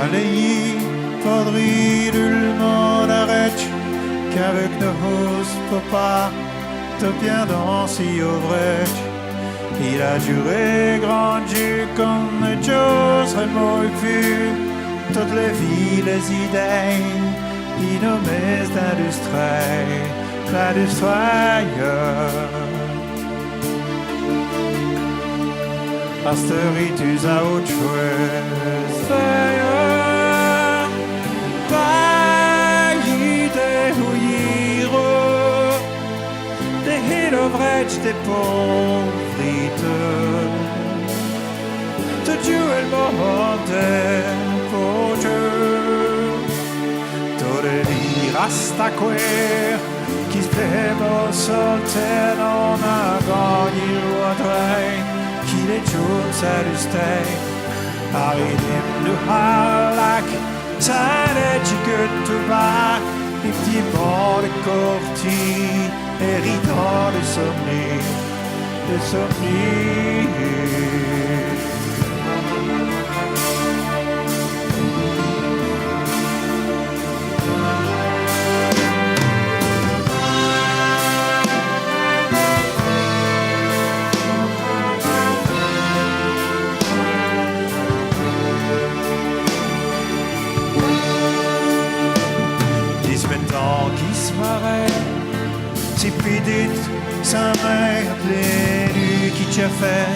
Alei podridul monarech qu'avec nos hus papa te bien dansé au vrai. Il a duré grandi comme Dieu serait mal vu. Toutes les villes, les idées, innommées d'industrie, l'industrie. Asteritus à autre chose. Pays des houillères, des hélovrettes, des pauvrités. De Dieu elle mortait pour Dieu. Tout le lit rasta queer, qui se plaît au soltaire en a gagné le qu'il est tout salusté. Aridim du halak, t'allais-tu que tu vas, les petits bords de courtis, héritant de sommeil, de sommeil. Qui se marrait, si pédite, sa mère, les nuits qui t'a fait,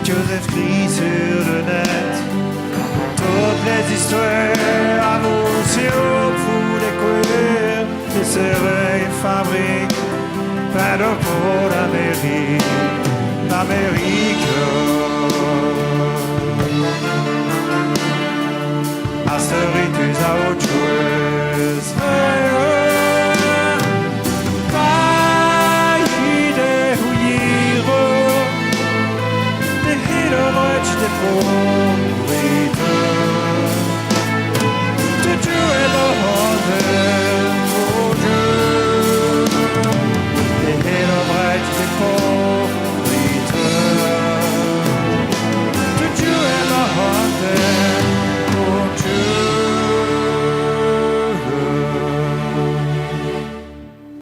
Joseph crie sur le net, toutes les histoires, amour, si au fou des couleurs, de serrés fabriques, pas de pour l'Amérique, l'Amérique. Asteritus à autre chose.